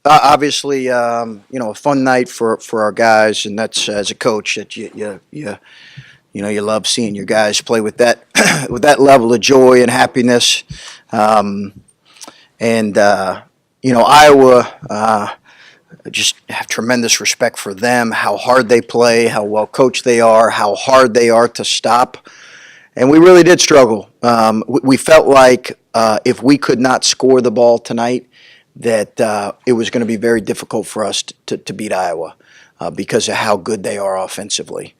Obviously, a fun night for our guys, and that's as a coach that you love seeing your guys play with that with that level of joy and happiness. Um, and Iowa. Just have tremendous respect for them, how hard they play, how well coached they are, how hard they are to stop. And we really did struggle. We felt like if we could not score the ball tonight, that it was going to be very difficult for us to beat Iowa because of how good they are offensively.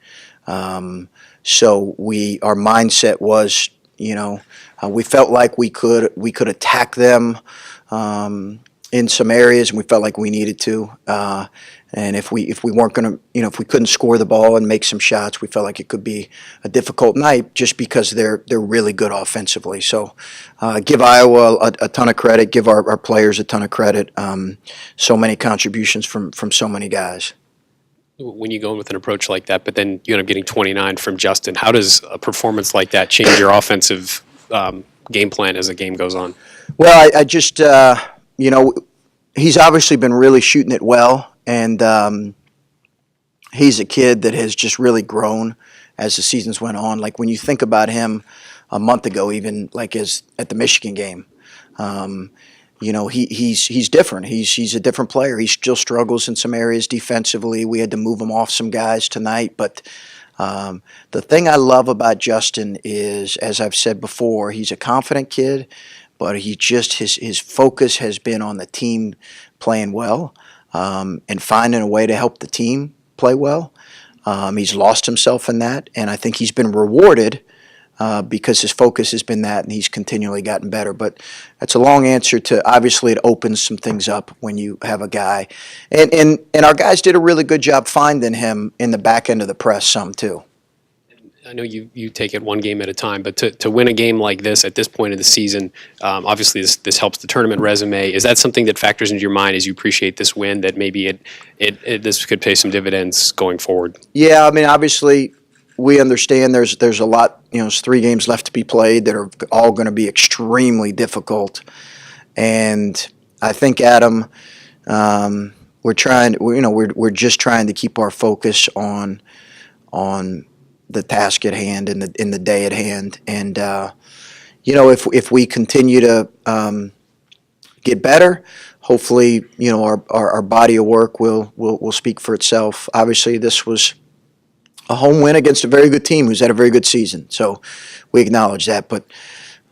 So our mindset was, we felt like we could attack them in some areas, and we felt like we needed to. And if we weren't going to, if we couldn't score the ball and make some shots, we felt like it could be a difficult night just because they're really good offensively. So give Iowa a ton of credit, give our players a ton of credit. So many contributions from so many guys. When you go in with an approach like that, but then you end up getting 29 from Justin, how does a performance like that change your offensive game plan as the game goes on? Well, I just, he's obviously been really shooting it well, and he's a kid that has just really grown as the seasons went on. Like when you think about him a month ago, even like at the Michigan game, he's different. He's a different player. He still struggles in some areas defensively. We had to move him off some guys tonight, but the thing I love about Justin is, as I've said before, he's a confident kid, but he just his focus has been on the team playing well and finding a way to help the team play well. He's lost himself in that, and I think he's been rewarded because his focus has been that, and he's continually gotten better. But that's a long answer to, obviously it opens some things up when you have a guy. And our guys did a really good job finding him in the back end of the press some too. I know you take it one game at a time, but to win a game like this at this point of the season, obviously this helps the tournament resume. Is that something that factors into your mind as you appreciate this win, that maybe this could pay some dividends going forward? Yeah, I mean, obviously we understand there's a lot, there's 3 games left to be played that are all going to be extremely difficult. And I think, Adam, we're just trying to keep our focus on the task at hand and in the day at hand. And if we continue to get better, hopefully our body of work will speak for itself. Obviously, this was a home win against a very good team who's had a very good season, so we acknowledge that. But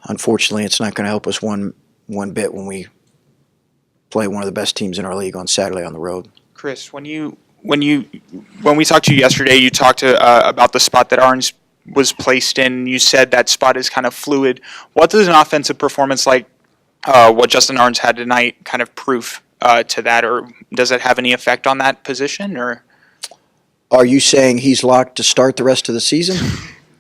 unfortunately, it's not going to help us one bit when we play one of the best teams in our league on Saturday on the road. Chris, when we talked to you yesterday, you talked about the spot that Arns was placed in. You said that spot is kind of fluid. What does an offensive performance like what Justin Arns had tonight kind of proof to that, or does it have any effect on that position? Or are you saying he's locked to start the rest of the season?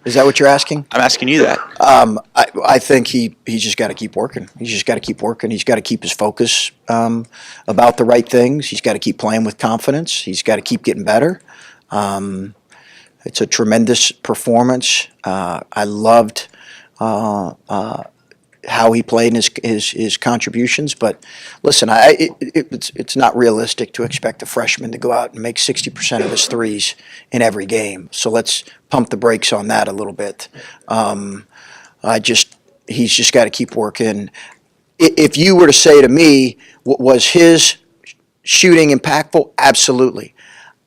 Is that what you're asking? I'm asking you that. I think he's just got to keep working. He's just got to keep working. He's got to keep his focus about the right things. He's got to keep playing with confidence. He's got to keep getting better. It's a tremendous performance. I loved how he played in his contributions. But listen, it's not realistic to expect a freshman to go out and make 60% of his threes in every game. So let's pump the brakes on that a little bit. He's just got to keep working. If you were to say to me, was his shooting impactful? Absolutely.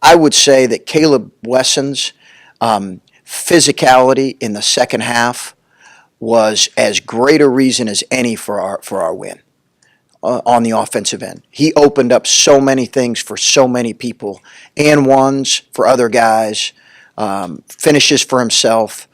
I would say that Caleb Wesson's physicality in the second half was as great a reason as any for our win on the offensive end. He opened up so many things for so many people, and ones for other guys, finishes for himself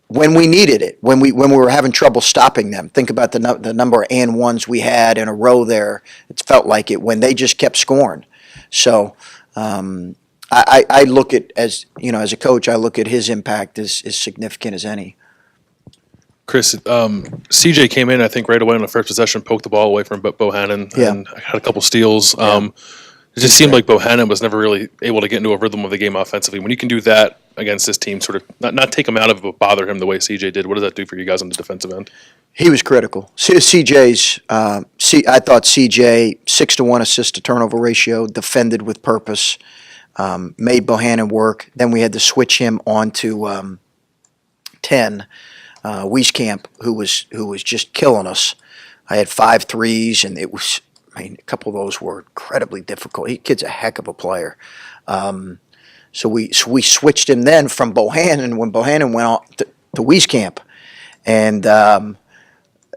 when we needed it, when we were having trouble stopping them. Think about the number of and ones we had in a row there. It felt like it when they just kept scoring. So I look at, as a coach, I look at his impact as significant as any. Chris, CJ came in, I think, right away on the first possession, poked the ball away from Bohannon, and had a couple steals. Yeah. It just seemed like Bohannon was never really able to get into a rhythm of the game offensively. When you can do that against this team, sort of not take him out of it, but bother him the way CJ did, what does that do for you guys on the defensive end? He was critical. CJ's. I thought CJ 6-to-1 assist to turnover ratio, defended with purpose, made Bohannon work. Then we had to switch him on to 10. Wieskamp, who was just killing us. I had 5 threes, and it was. I mean, a couple of those were incredibly difficult. Kid's a heck of a player. So we switched him then from Bohannon when Bohannon went on to Wieskamp, and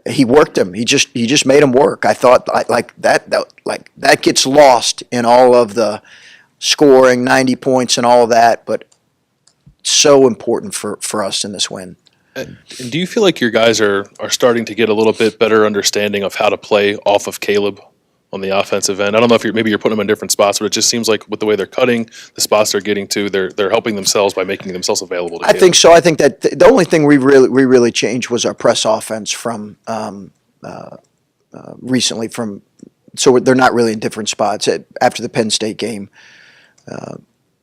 he worked him. He just made him work. I thought like that gets lost in all of the scoring, 90 points and all of that, but so important for us in this win. And do you feel like your guys are starting to get a little bit better understanding of how to play off of Caleb on the offensive end? I don't know if you're putting them in different spots, but it just seems like with the way they're cutting, the spots they're getting to, they're helping themselves by making themselves available to I Caleb. think so. I think that the only thing we really changed was our press offense from recently so they're not really in different spots. After the Penn State game,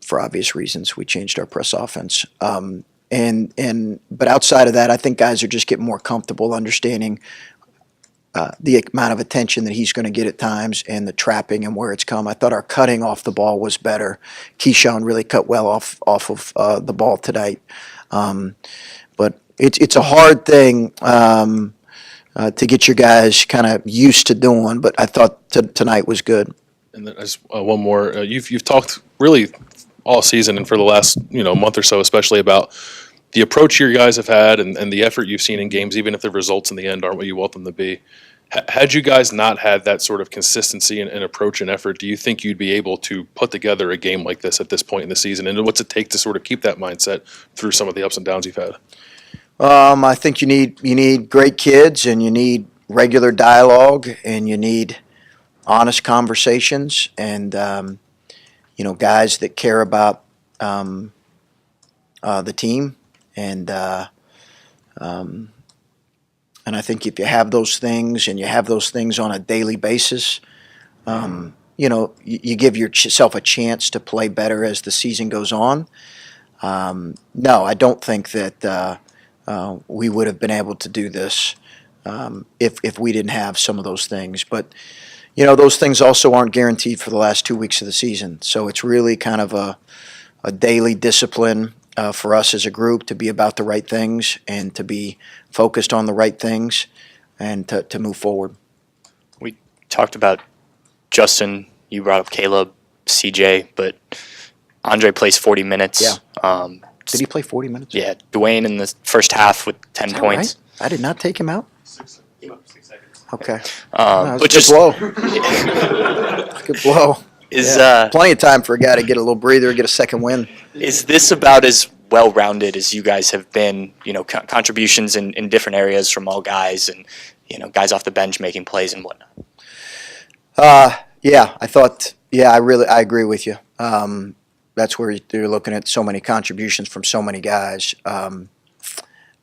for obvious reasons, we changed our press offense. But outside of that, I think guys are just getting more comfortable understanding the amount of attention that he's going to get at times and the trapping and where it's come. I thought our cutting off the ball was better. Keyshawn really cut well off of the ball tonight. But it's a hard thing to get your guys kind of used to doing, but I thought tonight was good. And then just one more. You've talked really all season and for the last month or so, especially about the approach your guys have had and the effort you've seen in games, even if the results in the end aren't what you want them to be. Had you guys not had that sort of consistency and approach and effort, do you think you'd be able to put together a game like this at this point in the season? And what's it take to sort of keep that mindset through some of the ups and downs you've had? I think you need great kids, and you need regular dialogue, and you need honest conversations, and guys that care about the team, and I think if you have those things, and you have those things on a daily basis, you give yourself a chance to play better as the season goes on. No, I don't think that we would have been able to do this if we didn't have some of those things. But those things also aren't guaranteed for the last 2 weeks of the season. So it's really kind of a daily discipline for us as a group to be about the right things and to be focused on the right things and to move forward. We talked about Justin, you brought up Caleb, CJ, but Andre plays 40 minutes. Yeah. Did he play 40 minutes? Yeah, Dwayne in the first half with 10 points. Right? I did not take him out? 6 seconds. Okay. But just blow. Good blow. Plenty of time for a guy to get a little breather, get a second win. Is this about as well-rounded as you guys have been? Contributions in different areas from all guys, and guys off the bench making plays and whatnot. Yeah, I thought. Yeah, I agree with you. That's where you're looking at so many contributions from so many guys.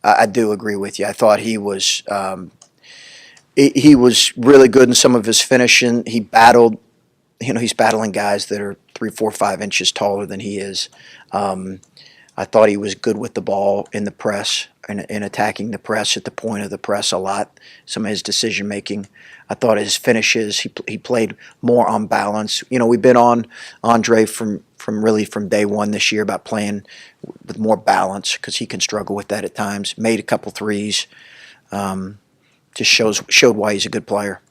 I do agree with you. I thought he was really good in some of his finishing. He battled. He's battling guys that are 3, 4, 5 inches taller than he is. I thought he was good with the ball in the press and attacking the press at the point of the press a lot. Some of his decision making. I thought his finishes. He played more on balance. We've been on Andre from day one this year about playing with more balance because he can struggle with that at times. Made a couple threes. Just showed why he's a good player.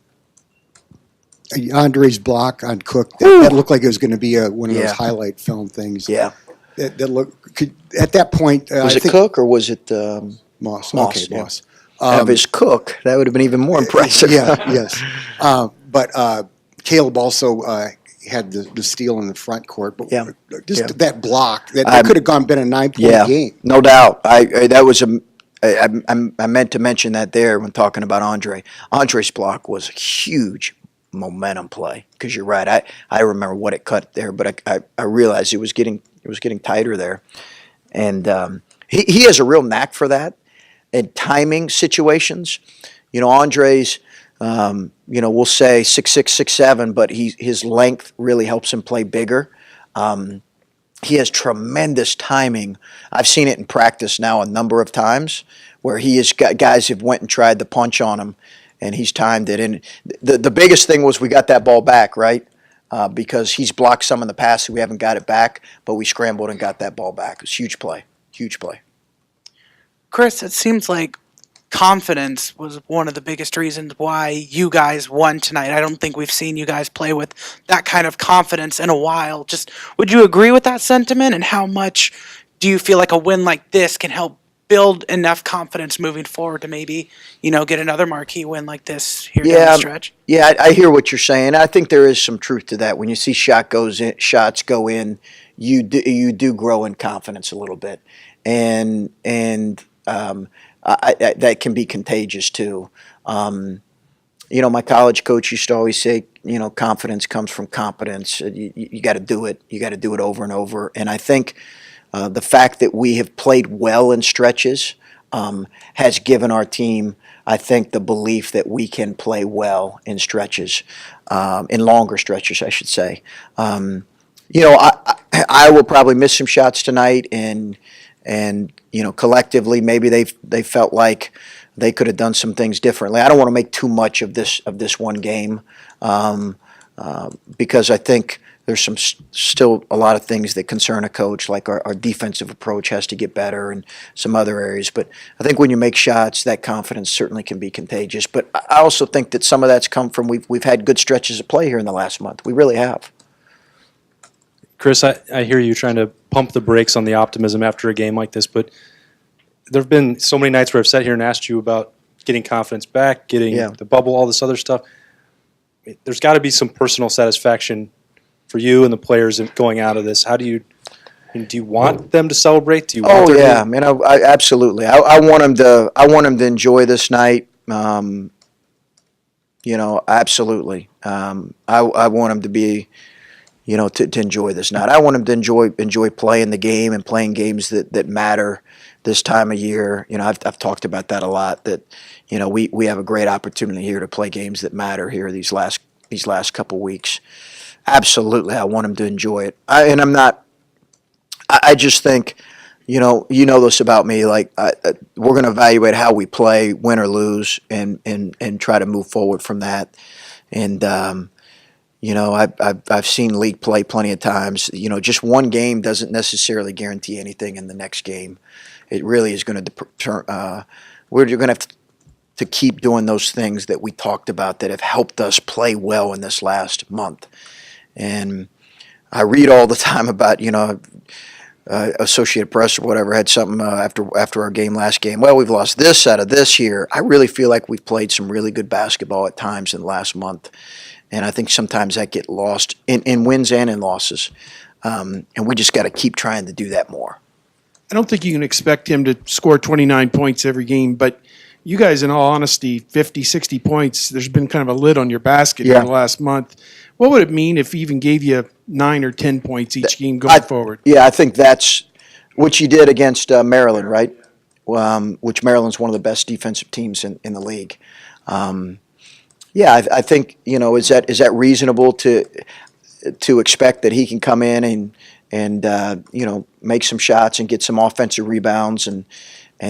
Andre's block on Cook, that looked like it was going to be one of those highlight film things. Yeah. That looked at that point. Was it Cook or was it Moss? Moss, Okay, yeah. Moss. If it's Cook, that would have been even more impressive. Yes. But Caleb also had the steal in the front court. But that block, that could have been a 9-point game. No doubt. I meant to mention that there when talking about Andre. Andre's block was a huge momentum play because you're right. I remember what it cut there, but I realized it was getting tighter there, and he has a real knack for that in timing situations. Andre's we'll say 6'6", 6'7", but his length really helps him play bigger. he has tremendous timing. I've seen it in practice now a number of times where he has got guys have went and tried the punch on him, and he's timed it. And the biggest thing was we got that ball back, right? Because he's blocked some in the past, so we haven't got it back, but we scrambled and got that ball back. It was a huge play, huge play. Chris, it seems like confidence was one of the biggest reasons why you guys won tonight. I don't think we've seen you guys play with that kind of confidence in a while. Just would you agree with that sentiment, and how much do you feel like a win like this can help build enough confidence moving forward to maybe, get another marquee win like this here down the stretch? Yeah, I hear what you're saying. I think there is some truth to that. When you see shots go in, you do grow in confidence a little bit, and that can be contagious too. My college coach used to always say, confidence comes from competence. You got to do it. You got to do it over and over. And I think the fact that we have played well in stretches has given our team, I think, the belief that we can play well in stretches, in longer stretches, I should say. I will probably miss some shots tonight, and collectively maybe they felt like they could have done some things differently. I don't want to make too much of this one game because I think there's still a lot of things that concern a coach, like our defensive approach has to get better and some other areas. But I think when you make shots, that confidence certainly can be contagious. But I also think that some of that's come from we've had good stretches of play here in the last month. We really have. Chris, I hear you trying to pump the brakes on the optimism after a game like this, but there have been so many nights where I've sat here and asked you about getting confidence back, getting the bubble, all this other stuff. There's got to be some personal satisfaction for you and the players going out of this. How do you want them to celebrate? Do you want I absolutely. I want them to. I want them to enjoy this night. Absolutely. I want them to be. To enjoy this night. I want them to enjoy playing the game and playing games that matter this time of year. I've talked about that a lot. That we have a great opportunity here to play games that matter here these last couple weeks. Absolutely, I want them to enjoy it. I just think, this about me. Like we're going to evaluate how we play, win or lose, and try to move forward from that. And I've seen league play plenty of times. Just one game doesn't necessarily guarantee anything in the next game. It really is going to we're going to have to keep doing those things that we talked about that have helped us play well in this last month. And I read all the time about Associated Press or whatever had something after our last game. Well, we've lost this out of this here. I really feel like we've played some really good basketball at times in the last month. And I think sometimes that get lost in wins and in losses. And we just got to keep trying to do that more. I don't think you can expect him to score 29 points every game, but you guys, in all honesty, 50, 60 points, there's been kind of a lid on your basket in the last month. What would it mean if he even gave you 9 or 10 points each game going forward? Yeah, I think that's what you did against Maryland, right? Which Maryland's one of the best defensive teams in the league. I think is that reasonable to expect that he can come in and make some shots and get some offensive rebounds and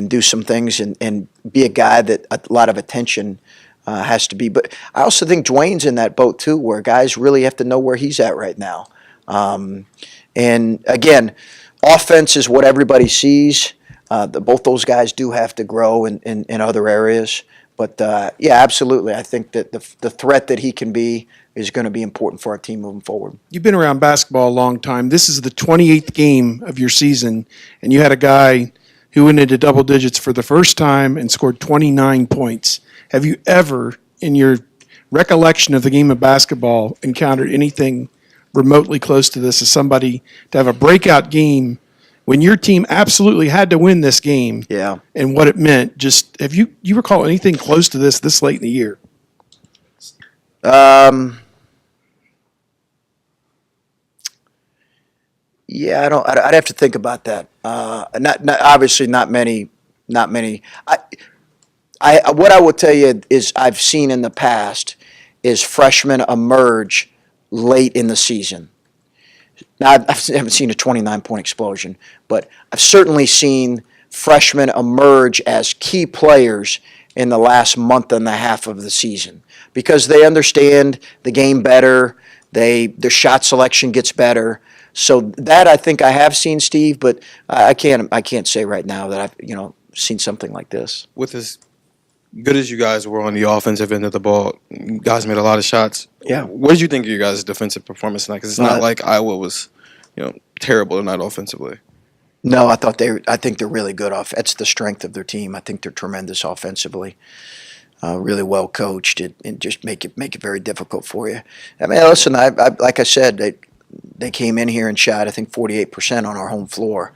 do some things and be a guy that a lot of attention has to be. But I also think Dwayne's in that boat too, where guys really have to know where he's at right now. And again, offense is what everybody sees. Both those guys do have to grow in other areas. But absolutely. I think that the threat that he can be is going to be important for our team moving forward. You've been around basketball a long time. This is the 28th game of your season, and you had a guy who went into double digits for the first time and scored 29 points. Have you ever, in your recollection of the game of basketball, encountered anything remotely close to this as somebody to have a breakout game when your team absolutely had to win this game? Yeah. And what it meant? Just have you recall anything close to this late in the year? Yeah, I'd have to think about that. Obviously not many. What I will tell you is I've seen in the past is freshmen emerge late in the season. Now, I haven't seen a 29-point explosion, but I've certainly seen freshmen emerge as key players in the last month and a half of the season because they understand the game better. Their shot selection gets better. So that I think I have seen, Steve, but I can't say right now that I've seen something like this. With as good as you guys were on the offensive end of the ball, you guys made a lot of shots. Yeah. What did you think of your guys' defensive performance tonight? Because it's not like Iowa was, terrible tonight offensively. No, I think they're really good off. That's the strength of their team. I think they're tremendous offensively. Really well coached and just make it very difficult for you. I mean, listen, I like I said, they came in here and shot, I think, 48% on our home floor.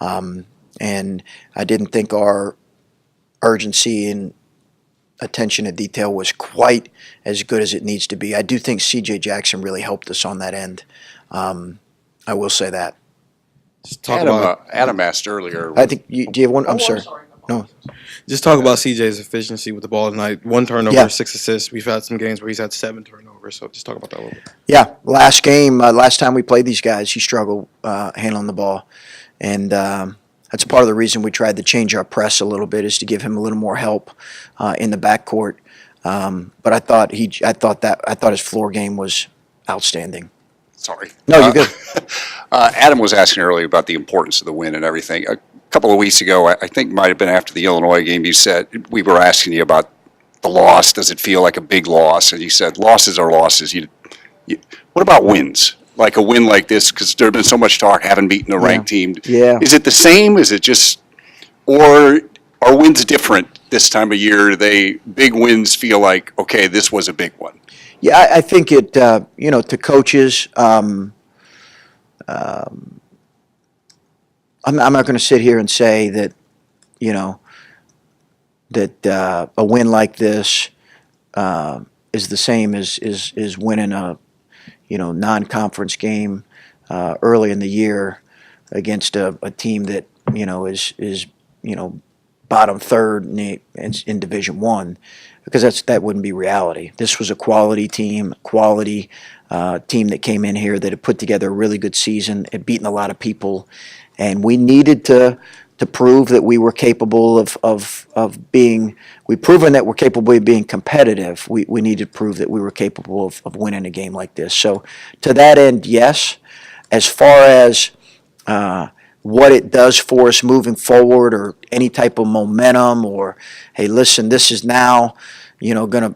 And I didn't think our urgency and attention to detail was quite as good as it needs to be. I do think C.J. Jackson really helped us on that end. I will say that. Just talk about Adam asked earlier. I think do you have one? I'm sorry. No. Just talk about CJ's efficiency with the ball tonight. 1 turnover, Yeah. 6 assists. We've had some games where he's had 7 turnovers. So just talk about that a little bit. Yeah, last time we played these guys, he struggled handling the ball, and that's part of the reason we tried to change our press a little bit is to give him a little more help in the backcourt. But I thought his floor game was outstanding. Sorry. No, you're good. Adam was asking earlier about the importance of the win and everything. A couple of weeks ago, I think it might have been after the Illinois game, you said, we were asking you about the loss. Does it feel like a big loss? And you said, losses are losses. What about wins? Like a win like this, because there have been so much talk, haven't beaten a ranked team. Yeah. Is it the same? Is it just, or are wins different this time of year? Big wins feel like, okay, this was a big one. Yeah, I think it. To coaches, I'm not going to sit here and say that, that a win like this is the same as winning a, non-conference game early in the year against a team that is bottom third in Division I, because that wouldn't be reality. This was a quality team that came in here that had put together a really good season, had beaten a lot of people, and we needed to prove that we were capable of being. We've proven that we're capable of being competitive. We needed to prove that we were capable of winning a game like this. So to that end, yes. As far as what it does for us moving forward, or any type of momentum, or hey, listen, this is now, going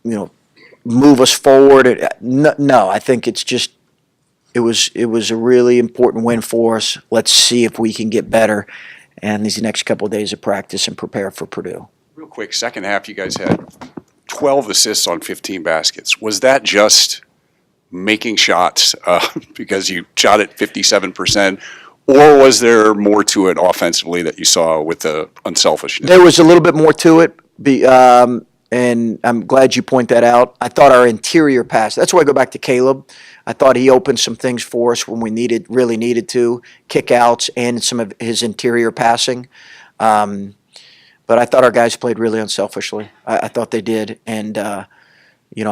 to, move us forward. No, I think it's just it was a really important win for us. Let's see if we can get better, and these next couple of days of practice and prepare for Purdue. Real quick, second half, you guys had 12 assists on 15 baskets. Was that just making shots because you shot at 57%? Or was there more to it offensively that you saw with the unselfishness? There was a little bit more to it, and I'm glad you point that out. I thought our interior pass, that's why I go back to Caleb. I thought he opened some things for us when we really needed to, kickouts and some of his interior passing. But I thought our guys played really unselfishly. I thought they did, and I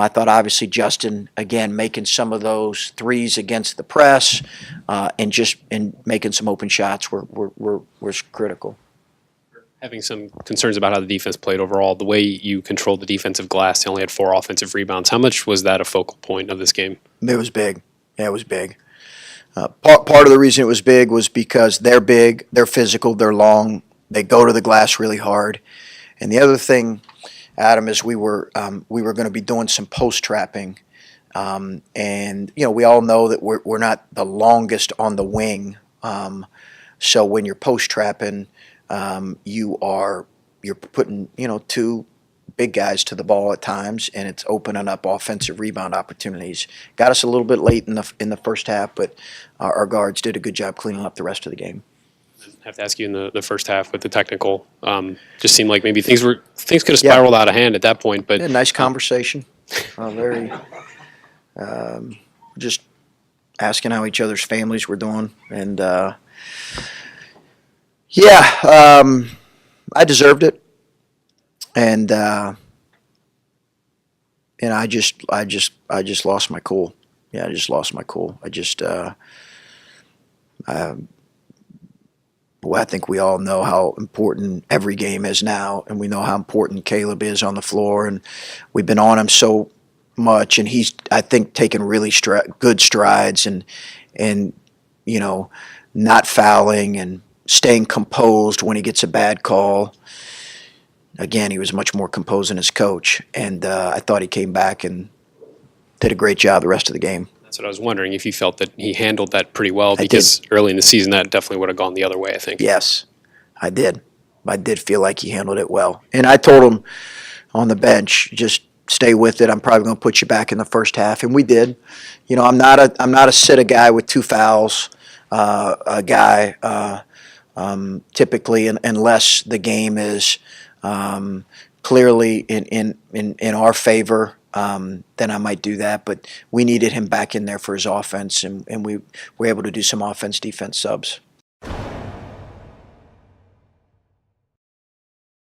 thought obviously Justin, again, making some of those threes against the press and making some open shots was critical. Having some concerns about how the defense played overall, the way you controlled the defensive glass, they only had 4 offensive rebounds. How much was that a focal point of this game? It was big. Yeah, it was big. Part of the reason it was big was because they're big, they're physical, they're long, they go to the glass really hard. And the other thing, Adam, is we were going to be doing some post trapping, and we all know that we're not the longest on the wing. So when you're post trapping, you're putting 2 big guys to the ball at times, and it's opening up offensive rebound opportunities. Got us a little bit late in the first half, but our guards did a good job cleaning up the rest of the game. I have to ask you in the first half with the technical, just seemed like maybe things could have spiraled out of hand at that point. But yeah, nice conversation, very just asking how each other's families were doing, and I deserved it, and I just lost my cool. Yeah, I just lost my cool. I just Well, I think we all know how important every game is now, and we know how important Caleb is on the floor, and we've been on him so much, and he's, I think, taken really good strides, and not fouling and staying composed when he gets a bad call. Again, he was much more composed than his coach, and I thought he came back and did a great job the rest of the game. That's what I was wondering, if you felt that he handled that pretty well, because early in the season that definitely would have gone the other way, I think. Yes, I did. I did feel like he handled it well. And I told him on the bench, just stay with it. I'm probably going to put you back in the first half, and we did. I'm not a sit a guy with 2 fouls, a guy typically, unless the game is clearly in our favor. Then I might do that, but we needed him back in there for his offense, and we were able to do some offense-defense subs.